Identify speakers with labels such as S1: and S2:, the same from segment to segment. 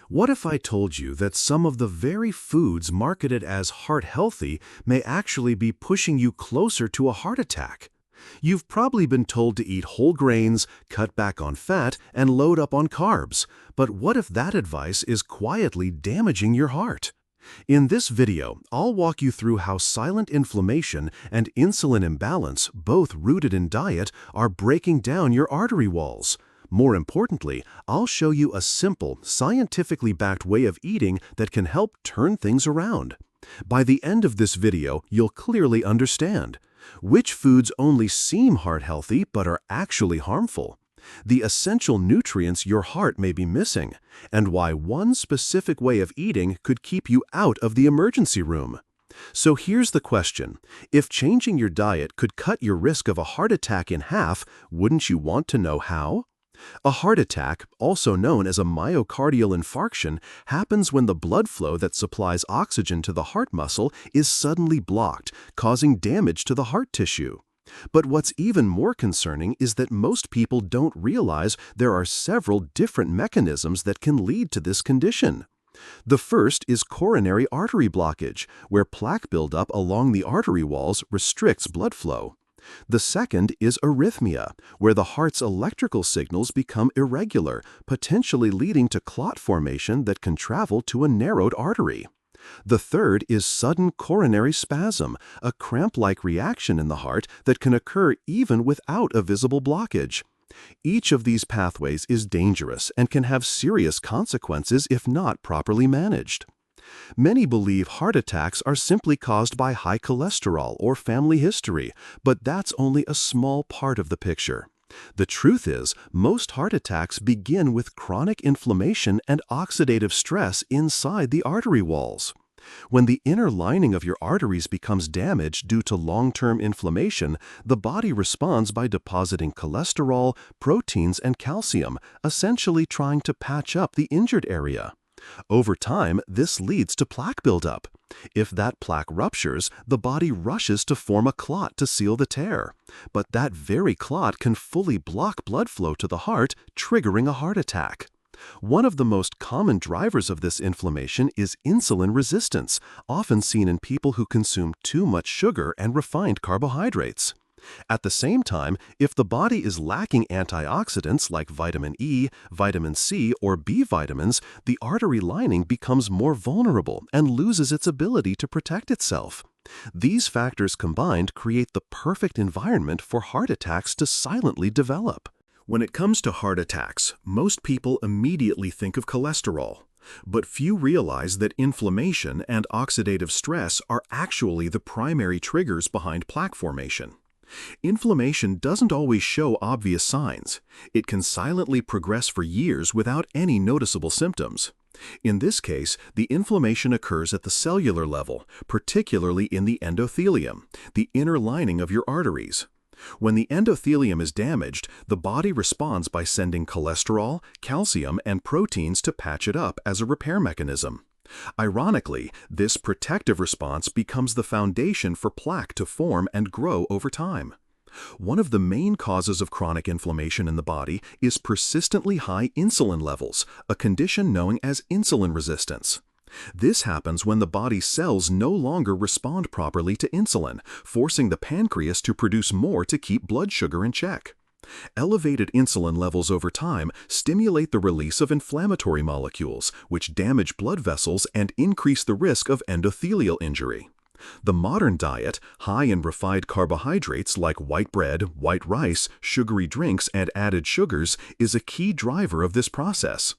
S1: What if I told you that some of the very foods marketed as heart-healthy may actually be pushing you closer to a heart attack? You've probably been told to eat whole grains, cut back on fat, and load up on carbs. But what if that advice is quietly damaging your heart? In this video, I'll walk you through how silent inflammation and insulin imbalance, both rooted in diet, are breaking down your artery walls. More importantly, I'll show you a simple, scientifically backed way of eating that can help turn things around. By the end of this video, you'll clearly understand which foods only seem heart-healthy but are actually harmful, the essential nutrients your heart may be missing, and why one specific way of eating could keep you out of the emergency room. So here's the question. If changing your diet could cut your risk of a heart attack in half, wouldn't you want to know how? A heart attack, also known as a myocardial infarction, happens when the blood flow that supplies oxygen to the heart muscle is suddenly blocked, causing damage to the heart tissue. But what's even more concerning is that most people don't realize there are several different mechanisms that can lead to this condition. The first is coronary artery blockage, where plaque buildup along the artery walls restricts blood flow. The second is arrhythmia, where the heart's electrical signals become irregular, potentially leading to clot formation that can travel to a narrowed artery. The third is sudden coronary spasm, a cramp-like reaction in the heart that can occur even without a visible blockage. Each of these pathways is dangerous and can have serious consequences if not properly managed. Many believe heart attacks are simply caused by high cholesterol or family history, but that's only a small part of the picture. The truth is, most heart attacks begin with chronic inflammation and oxidative stress inside the artery walls. When the inner lining of your arteries becomes damaged due to long-term inflammation, the body responds by depositing cholesterol, proteins, and calcium, essentially trying to patch up the injured area. Over time, this leads to plaque buildup. If that plaque ruptures, the body rushes to form a clot to seal the tear. But that very clot can fully block blood flow to the heart, triggering a heart attack. One of the most common drivers of this inflammation is insulin resistance, often seen in people who consume too much sugar and refined carbohydrates. At the same time, if the body is lacking antioxidants like vitamin E, vitamin C, or B vitamins, the artery lining becomes more vulnerable and loses its ability to protect itself. These factors combined create the perfect environment for heart attacks to silently develop. When it comes to heart attacks, most people immediately think of cholesterol. But few realize that inflammation and oxidative stress are actually the primary triggers behind plaque formation. Inflammation doesn't always show obvious signs. It can silently progress for years without any noticeable symptoms. In this case, the inflammation occurs at the cellular level, particularly in the endothelium, the inner lining of your arteries. When the endothelium is damaged, the body responds by sending cholesterol, calcium, and proteins to patch it up as a repair mechanism. Ironically, this protective response becomes the foundation for plaque to form and grow over time. One of the main causes of chronic inflammation in the body is persistently high insulin levels, a condition known as insulin resistance. This happens when the body's cells no longer respond properly to insulin, forcing the pancreas to produce more to keep blood sugar in check. Elevated insulin levels over time stimulate the release of inflammatory molecules, which damage blood vessels and increase the risk of endothelial injury. The modern diet, high in refined carbohydrates like white bread, white rice, sugary drinks, and added sugars, is a key driver of this process.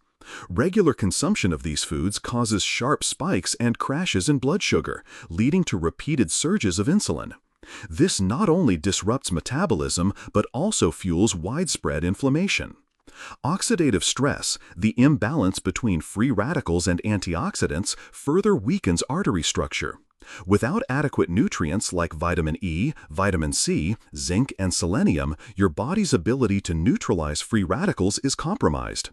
S1: Regular consumption of these foods causes sharp spikes and crashes in blood sugar, leading to repeated surges of insulin. This not only disrupts metabolism, but also fuels widespread inflammation. Oxidative stress, the imbalance between free radicals and antioxidants, further weakens artery structure. Without adequate nutrients like vitamin E, vitamin C, zinc, and selenium, your body's ability to neutralize free radicals is compromised.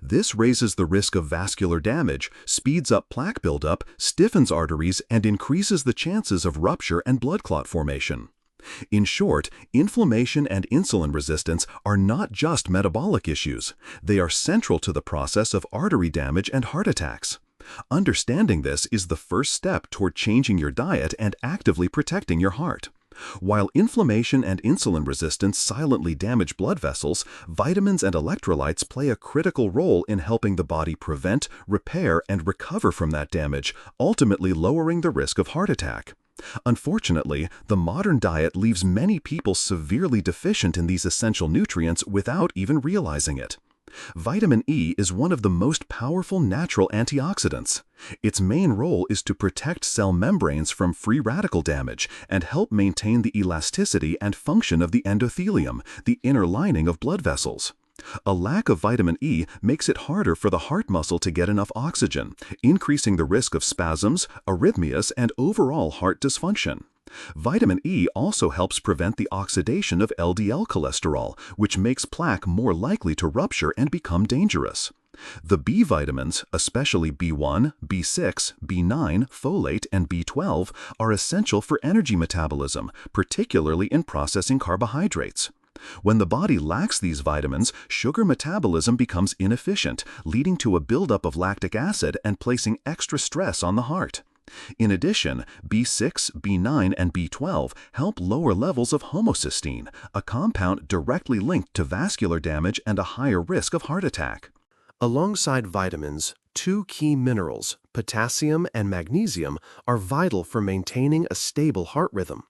S1: This raises the risk of vascular damage, speeds up plaque buildup, stiffens arteries, and increases the chances of rupture and blood clot formation. In short, inflammation and insulin resistance are not just metabolic issues. They are central to the process of artery damage and heart attacks. Understanding this is the first step toward changing your diet and actively protecting your heart. While inflammation and insulin resistance silently damage blood vessels, vitamins and electrolytes play a critical role in helping the body prevent, repair, and recover from that damage, ultimately lowering the risk of heart attack. Unfortunately, the modern diet leaves many people severely deficient in these essential nutrients without even realizing it. Vitamin E is one of the most powerful natural antioxidants. Its main role is to protect cell membranes from free radical damage and help maintain the elasticity and function of the endothelium, the inner lining of blood vessels. A lack of vitamin E makes it harder for the heart muscle to get enough oxygen, increasing the risk of spasms, arrhythmias, and overall heart dysfunction. Vitamin E also helps prevent the oxidation of LDL cholesterol, which makes plaque more likely to rupture and become dangerous. The B vitamins, especially B1, B6, B9, folate, and B12, are essential for energy metabolism, particularly in processing carbohydrates. When the body lacks these vitamins, sugar metabolism becomes inefficient, leading to a buildup of lactic acid and placing extra stress on the heart. In addition, B6, B9, and B12 help lower levels of homocysteine, a compound directly linked to vascular damage and a higher risk of heart attack. Alongside vitamins, two key minerals, potassium and magnesium, are vital for maintaining a stable heart rhythm.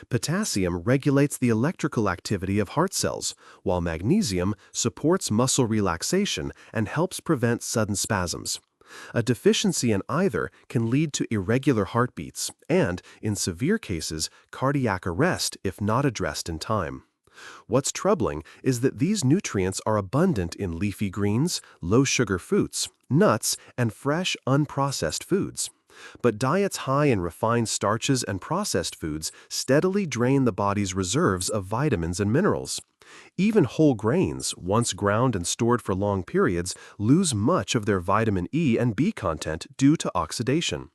S1: Potassium regulates the electrical activity of heart cells, while magnesium supports muscle relaxation and helps prevent sudden spasms. A deficiency in either can lead to irregular heartbeats and, in severe cases, cardiac arrest if not addressed in time. What's troubling is that these nutrients are abundant in leafy greens, low-sugar fruits, nuts, and fresh, unprocessed foods. But diets high in refined starches and processed foods steadily drain the body's reserves of vitamins and minerals. Even whole grains, once ground and stored for long periods, lose much of their vitamin E and B content due to oxidation.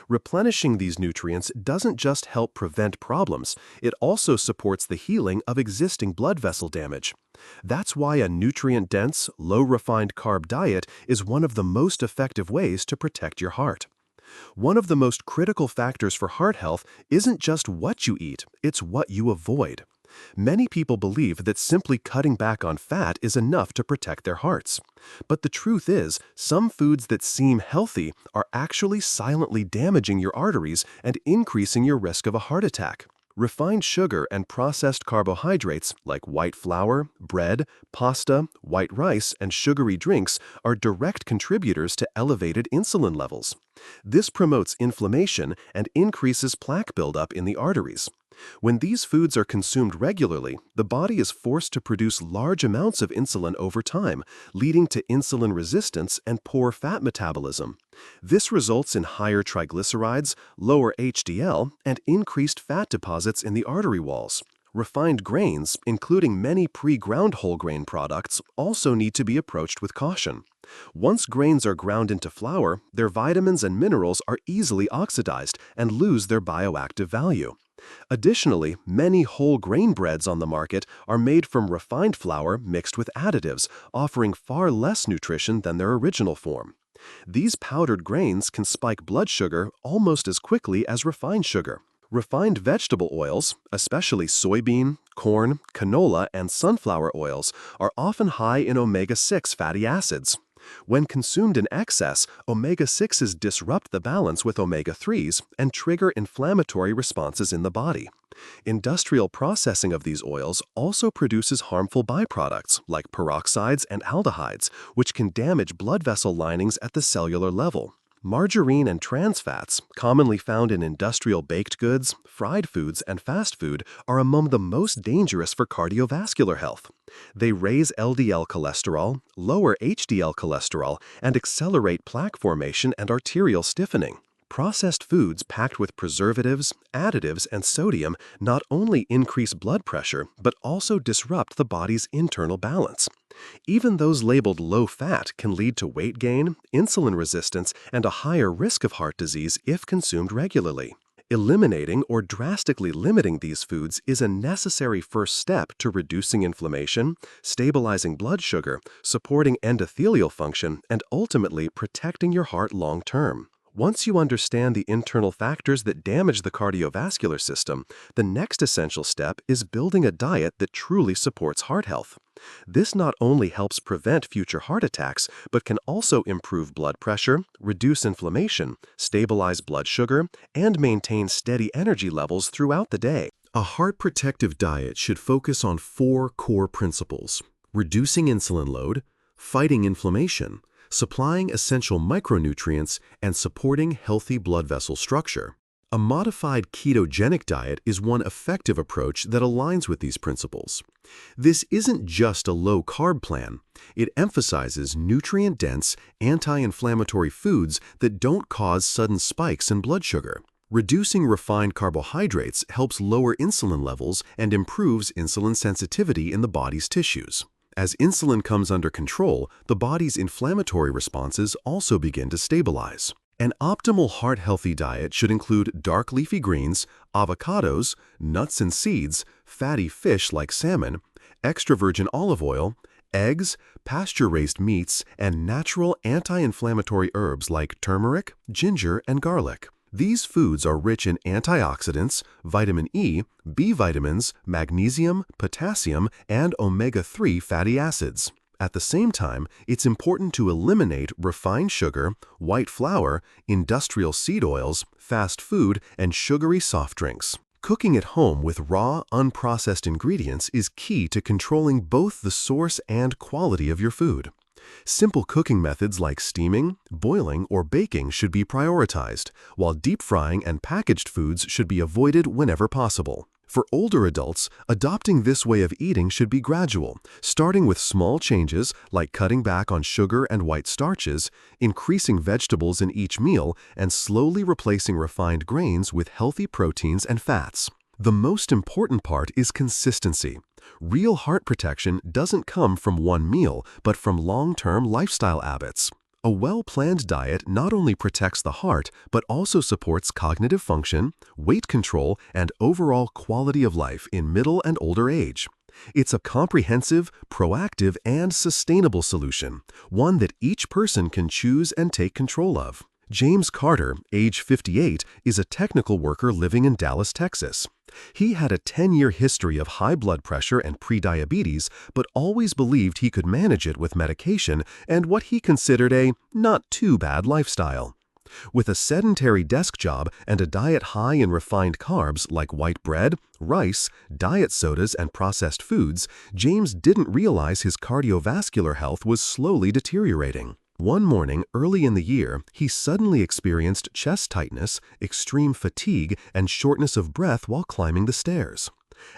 S1: Replenishing these nutrients doesn't just help prevent problems, it also supports the healing of existing blood vessel damage. That's why a nutrient-dense, low-refined carb diet is one of the most effective ways to protect your heart. One of the most critical factors for heart health isn't just what you eat, it's what you avoid. Many people believe that simply cutting back on fat is enough to protect their hearts. But the truth is, some foods that seem healthy are actually silently damaging your arteries and increasing your risk of a heart attack. Refined sugar and processed carbohydrates like white flour, bread, pasta, white rice, and sugary drinks are direct contributors to elevated insulin levels. This promotes inflammation and increases plaque buildup in the arteries. When these foods are consumed regularly, the body is forced to produce large amounts of insulin over time, leading to insulin resistance and poor fat metabolism. This results in higher triglycerides, lower HDL, and increased fat deposits in the artery walls. Refined grains, including many pre-ground whole grain products, also need to be approached with caution. Once grains are ground into flour, their vitamins and minerals are easily oxidized and lose their bioactive value. Additionally, many whole grain breads on the market are made from refined flour mixed with additives, offering far less nutrition than their original form. These powdered grains can spike blood sugar almost as quickly as refined sugar. Refined vegetable oils, especially soybean, corn, canola, and sunflower oils, are often high in omega-6 fatty acids. When consumed in excess, omega-6s disrupt the balance with omega-3s and trigger inflammatory responses in the body. Industrial processing of these oils also produces harmful byproducts like peroxides and aldehydes, which can damage blood vessel linings at the cellular level. Margarine and trans fats, commonly found in industrial baked goods, fried foods, and fast food, are among the most dangerous for cardiovascular health. They raise LDL cholesterol, lower HDL cholesterol, and accelerate plaque formation and arterial stiffening. Processed foods packed with preservatives, additives, and sodium not only increase blood pressure, but also disrupt the body's internal balance. Even those labeled low-fat can lead to weight gain, insulin resistance, and a higher risk of heart disease if consumed regularly. Eliminating or drastically limiting these foods is a necessary first step to reducing inflammation, stabilizing blood sugar, supporting endothelial function, and ultimately protecting your heart long term. Once you understand the internal factors that damage the cardiovascular system, the next essential step is building a diet that truly supports heart health. This not only helps prevent future heart attacks, but can also improve blood pressure, reduce inflammation, stabilize blood sugar, and maintain steady energy levels throughout the day. A heart-protective diet should focus on 4 core principles: reducing insulin load, fighting inflammation, supplying essential micronutrients, and supporting healthy blood vessel structure. A modified ketogenic diet is one effective approach that aligns with these principles. This isn't just a low-carb plan. It emphasizes nutrient-dense, anti-inflammatory foods that don't cause sudden spikes in blood sugar. Reducing refined carbohydrates helps lower insulin levels and improves insulin sensitivity in the body's tissues. As insulin comes under control, the body's inflammatory responses also begin to stabilize. An optimal heart-healthy diet should include dark leafy greens, avocados, nuts and seeds, fatty fish like salmon, extra virgin olive oil, eggs, pasture-raised meats, and natural anti-inflammatory herbs like turmeric, ginger, and garlic. These foods are rich in antioxidants, vitamin E, B vitamins, magnesium, potassium, and omega-3 fatty acids. At the same time, it's important to eliminate refined sugar, white flour, industrial seed oils, fast food, and sugary soft drinks. Cooking at home with raw, unprocessed ingredients is key to controlling both the source and quality of your food. Simple cooking methods like steaming, boiling, or baking should be prioritized, while deep frying and packaged foods should be avoided whenever possible. For older adults, adopting this way of eating should be gradual, starting with small changes like cutting back on sugar and white starches, increasing vegetables in each meal, and slowly replacing refined grains with healthy proteins and fats. The most important part is consistency. Real heart protection doesn't come from one meal, but from long-term lifestyle habits. A well-planned diet not only protects the heart, but also supports cognitive function, weight control, and overall quality of life in middle and older age. It's a comprehensive, proactive, and sustainable solution, one that each person can choose and take control of. James Carter, age 58, is a technical worker living in Dallas, Texas. He had a 10-year history of high blood pressure and prediabetes, but always believed he could manage it with medication and what he considered a not-too-bad lifestyle. With a sedentary desk job and a diet high in refined carbs like white bread, rice, diet sodas, and processed foods, James didn't realize his cardiovascular health was slowly deteriorating. One morning early in the year, he suddenly experienced chest tightness, extreme fatigue, and shortness of breath while climbing the stairs.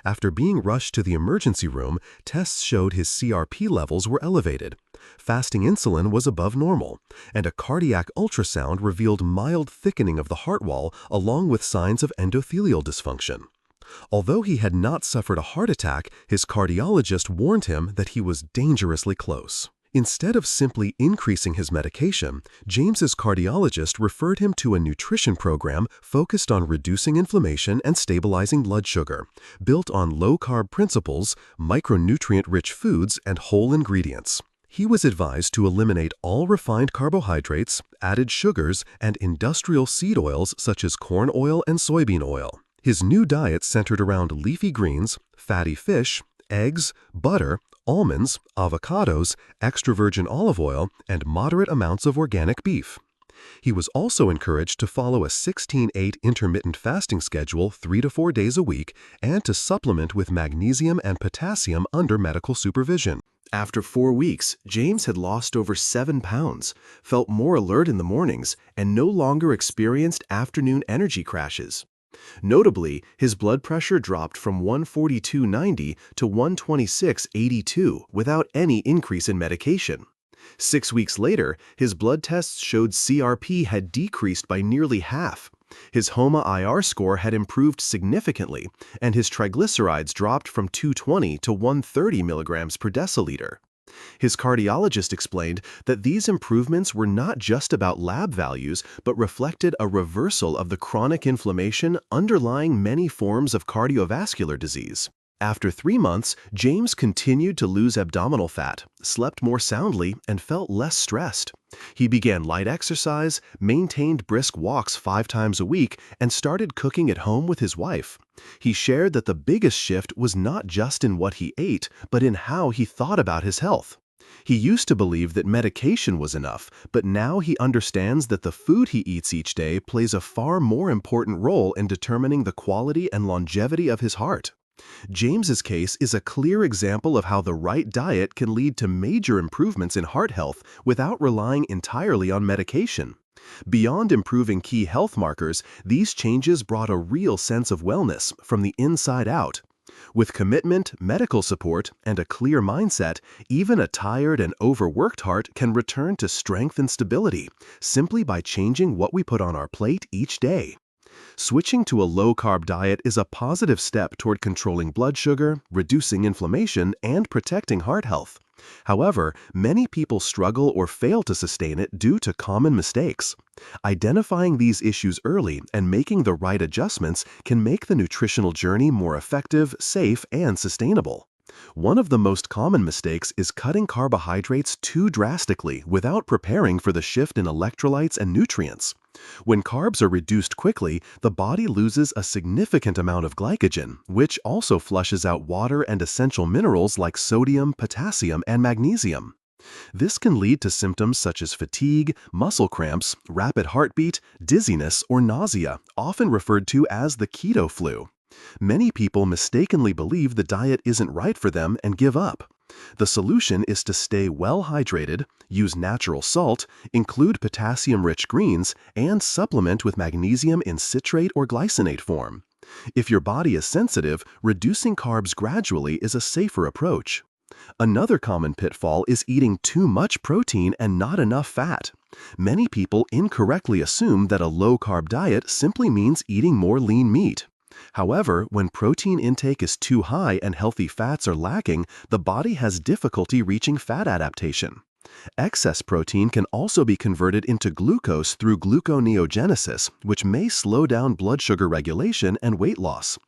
S1: After being rushed to the emergency room, tests showed his CRP levels were elevated. Fasting insulin was above normal, and a cardiac ultrasound revealed mild thickening of the heart wall along with signs of endothelial dysfunction. Although he had not suffered a heart attack, his cardiologist warned him that he was dangerously close. Instead of simply increasing his medication, James's cardiologist referred him to a nutrition program focused on reducing inflammation and stabilizing blood sugar, built on low-carb principles, micronutrient-rich foods, and whole ingredients. He was advised to eliminate all refined carbohydrates, added sugars, and industrial seed oils such as corn oil and soybean oil. His new diet centered around leafy greens, fatty fish, eggs, butter, almonds, avocados, extra virgin olive oil, and moderate amounts of organic beef. He was also encouraged to follow a 16-8 intermittent fasting schedule 3 to 4 days a week and to supplement with magnesium and potassium under medical supervision. After 4 weeks, James had lost over 7 pounds, felt more alert in the mornings, and no longer experienced afternoon energy crashes. Notably, his blood pressure dropped from 142/90 to 126/82 without any increase in medication. 6 weeks later, his blood tests showed CRP had decreased by nearly half. His HOMA-IR score had improved significantly, and his triglycerides dropped from 220 to 130 milligrams per deciliter. His cardiologist explained that these improvements were not just about lab values, but reflected a reversal of the chronic inflammation underlying many forms of cardiovascular disease. After 3 months, James continued to lose abdominal fat, slept more soundly, and felt less stressed. He began light exercise, maintained brisk walks 5 times a week, and started cooking at home with his wife. He shared that the biggest shift was not just in what he ate, but in how he thought about his health. He used to believe that medication was enough, but now he understands that the food he eats each day plays a far more important role in determining the quality and longevity of his heart. James's case is a clear example of how the right diet can lead to major improvements in heart health without relying entirely on medication. Beyond improving key health markers, these changes brought a real sense of wellness from the inside out. With commitment, medical support, and a clear mindset, even a tired and overworked heart can return to strength and stability simply by changing what we put on our plate each day. Switching to a low-carb diet is a positive step toward controlling blood sugar, reducing inflammation, and protecting heart health. However, many people struggle or fail to sustain it due to common mistakes. Identifying these issues early and making the right adjustments can make the nutritional journey more effective, safe, and sustainable. One of the most common mistakes is cutting carbohydrates too drastically without preparing for the shift in electrolytes and nutrients. When carbs are reduced quickly, the body loses a significant amount of glycogen, which also flushes out water and essential minerals like sodium, potassium, and magnesium. This can lead to symptoms such as fatigue, muscle cramps, rapid heartbeat, dizziness, or nausea, often referred to as the keto flu. Many people mistakenly believe the diet isn't right for them and give up. The solution is to stay well hydrated, use natural salt, include potassium-rich greens, and supplement with magnesium in citrate or glycinate form. If your body is sensitive, reducing carbs gradually is a safer approach. Another common pitfall is eating too much protein and not enough fat. Many people incorrectly assume that a low-carb diet simply means eating more lean meat. However, when protein intake is too high and healthy fats are lacking, the body has difficulty reaching fat adaptation. Excess protein can also be converted into glucose through gluconeogenesis, which may slow down blood sugar regulation and weight loss.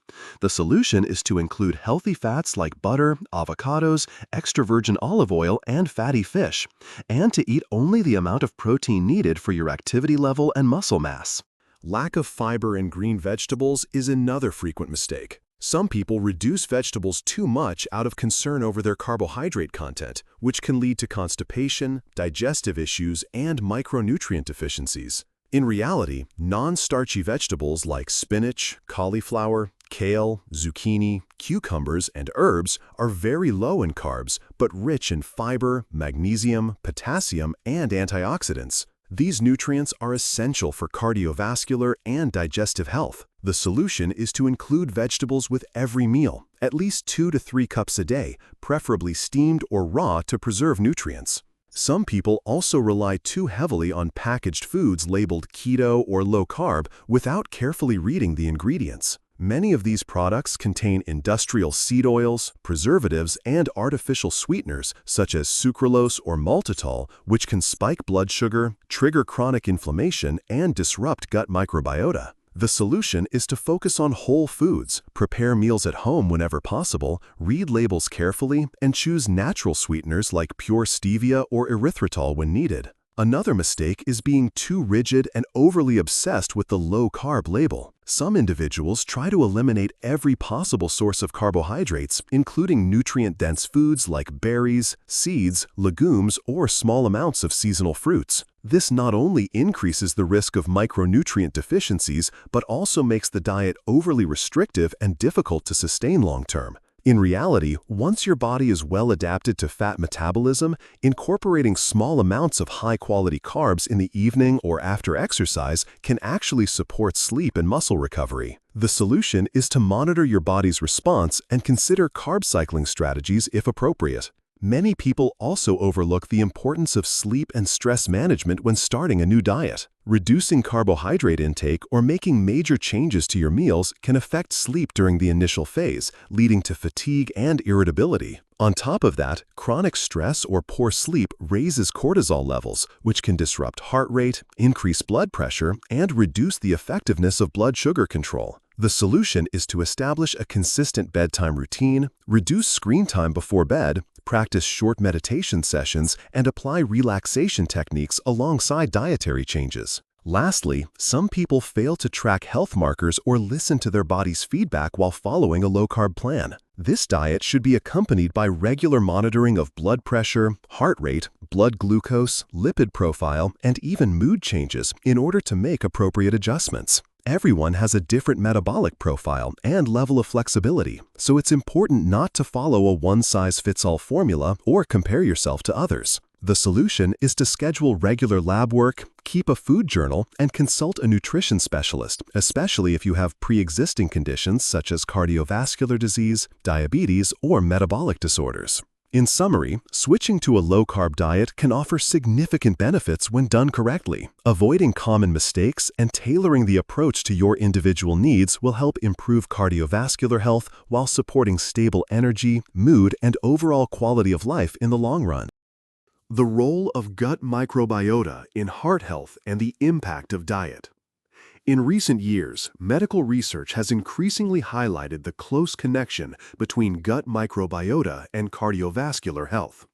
S1: The solution is to include healthy fats like butter, avocados, extra virgin olive oil, and fatty fish, and to eat only the amount of protein needed for your activity level and muscle mass. Lack of fiber in green vegetables is another frequent mistake. Some people reduce vegetables too much out of concern over their carbohydrate content, which can lead to constipation, digestive issues, and micronutrient deficiencies. In reality, non-starchy vegetables like spinach, cauliflower, kale, zucchini, cucumbers, and herbs are very low in carbs, but rich in fiber, magnesium, potassium, and antioxidants. These nutrients are essential for cardiovascular and digestive health. The solution is to include vegetables with every meal, at least 2 to 3 cups a day, preferably steamed or raw to preserve nutrients. Some people also rely too heavily on packaged foods labeled keto or low carb without carefully reading the ingredients. Many of these products contain industrial seed oils, preservatives, and artificial sweeteners such as sucralose or maltitol, which can spike blood sugar, trigger chronic inflammation, and disrupt gut microbiota. The solution is to focus on whole foods, prepare meals at home whenever possible, read labels carefully, and choose natural sweeteners like pure stevia or erythritol when needed. Another mistake is being too rigid and overly obsessed with the low-carb label. Some individuals try to eliminate every possible source of carbohydrates, including nutrient-dense foods like berries, seeds, legumes, or small amounts of seasonal fruits. This not only increases the risk of micronutrient deficiencies, but also makes the diet overly restrictive and difficult to sustain long-term. In reality, once your body is well adapted to fat metabolism, incorporating small amounts of high-quality carbs in the evening or after exercise can actually support sleep and muscle recovery. The solution is to monitor your body's response and consider carb cycling strategies if appropriate. Many people also overlook the importance of sleep and stress management when starting a new diet. Reducing carbohydrate intake or making major changes to your meals can affect sleep during the initial phase, leading to fatigue and irritability. On top of that, chronic stress or poor sleep raises cortisol levels, which can disrupt heart rate, increase blood pressure, and reduce the effectiveness of blood sugar control. The solution is to establish a consistent bedtime routine, reduce screen time before bed, practice short meditation sessions, and apply relaxation techniques alongside dietary changes. Lastly, some people fail to track health markers or listen to their body's feedback while following a low-carb plan. This diet should be accompanied by regular monitoring of blood pressure, heart rate, blood glucose, lipid profile, and even mood changes in order to make appropriate adjustments. Everyone has a different metabolic profile and level of flexibility, so it's important not to follow a one-size-fits-all formula or compare yourself to others. The solution is to schedule regular lab work, keep a food journal, and consult a nutrition specialist, especially if you have pre-existing conditions such as cardiovascular disease, diabetes, or metabolic disorders. In summary, switching to a low-carb diet can offer significant benefits when done correctly. Avoiding common mistakes and tailoring the approach to your individual needs will help improve cardiovascular health while supporting stable energy, mood, and overall quality of life in the long run. The role of gut microbiota in heart health and the impact of diet. In recent years, medical research has increasingly highlighted the close connection between gut microbiota and cardiovascular health.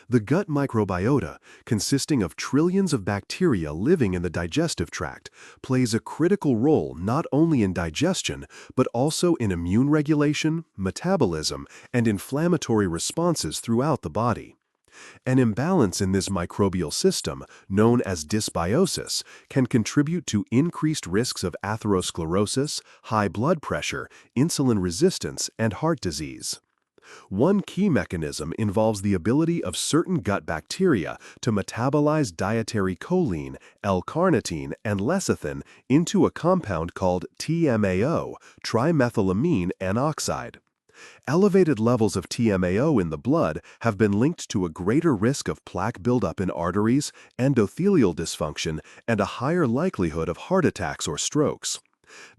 S1: The gut microbiota, consisting of trillions of bacteria living in the digestive tract, plays a critical role not only in digestion, but also in immune regulation, metabolism, and inflammatory responses throughout the body. An imbalance in this microbial system, known as dysbiosis, can contribute to increased risks of atherosclerosis, high blood pressure, insulin resistance, and heart disease. One key mechanism involves the ability of certain gut bacteria to metabolize dietary choline, L-carnitine, and lecithin into a compound called TMAO, trimethylamine N-oxide. Elevated levels of TMAO in the blood have been linked to a greater risk of plaque buildup in arteries, endothelial dysfunction, and a higher likelihood of heart attacks or strokes.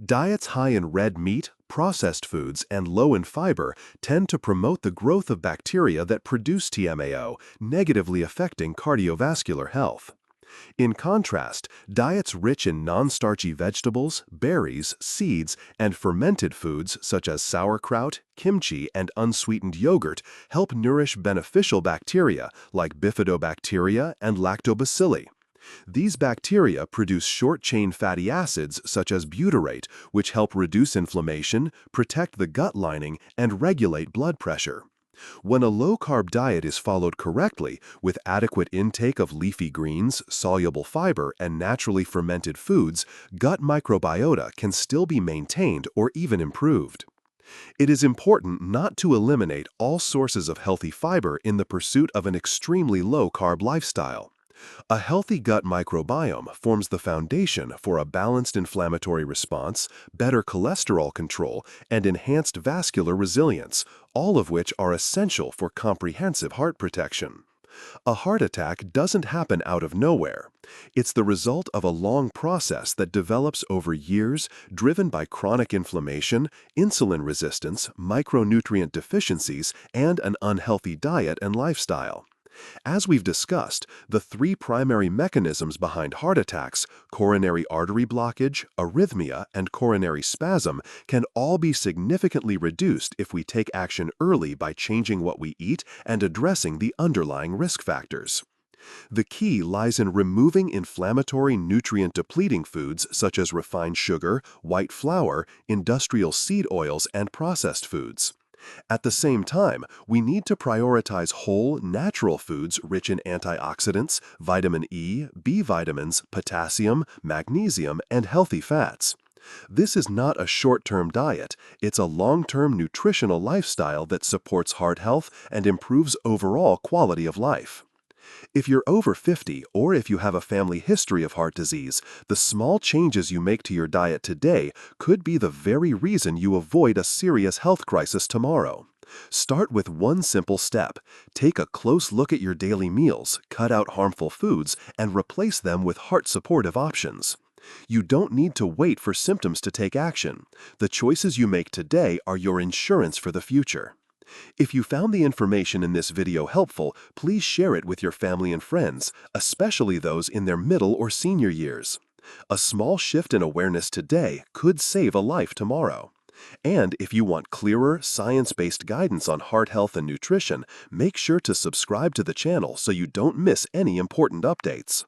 S1: Diets high in red meat, processed foods, and low in fiber tend to promote the growth of bacteria that produce TMAO, negatively affecting cardiovascular health. In contrast, diets rich in non-starchy vegetables, berries, seeds, and fermented foods such as sauerkraut, kimchi, and unsweetened yogurt help nourish beneficial bacteria like bifidobacteria and lactobacilli. These bacteria produce short-chain fatty acids such as butyrate, which help reduce inflammation, protect the gut lining, and regulate blood pressure. When a low-carb diet is followed correctly, with adequate intake of leafy greens, soluble fiber, and naturally fermented foods, gut microbiota can still be maintained or even improved. It is important not to eliminate all sources of healthy fiber in the pursuit of an extremely low-carb lifestyle. A healthy gut microbiome forms the foundation for a balanced inflammatory response, better cholesterol control, and enhanced vascular resilience, all of which are essential for comprehensive heart protection. A heart attack doesn't happen out of nowhere. It's the result of a long process that develops over years, driven by chronic inflammation, insulin resistance, micronutrient deficiencies, and an unhealthy diet and lifestyle. As we've discussed, the three primary mechanisms behind heart attacks, coronary artery blockage, arrhythmia, and coronary spasm, can all be significantly reduced if we take action early by changing what we eat and addressing the underlying risk factors. The key lies in removing inflammatory nutrient-depleting foods such as refined sugar, white flour, industrial seed oils, and processed foods. At the same time, we need to prioritize whole, natural foods rich in antioxidants, vitamin E, B vitamins, potassium, magnesium, and healthy fats. This is not a short-term diet, it's a long-term nutritional lifestyle that supports heart health and improves overall quality of life. If you're over 50 or if you have a family history of heart disease, the small changes you make to your diet today could be the very reason you avoid a serious health crisis tomorrow. Start with one simple step. Take a close look at your daily meals, cut out harmful foods, and replace them with heart-supportive options. You don't need to wait for symptoms to take action. The choices you make today are your insurance for the future.
S2: If you found the information in this video helpful, please share it with your family and friends, especially those in their middle or senior years. A small shift in awareness today could save a life tomorrow. And if you want clearer, science-based guidance on heart health and nutrition, make sure to subscribe to the channel so you don't miss any important updates.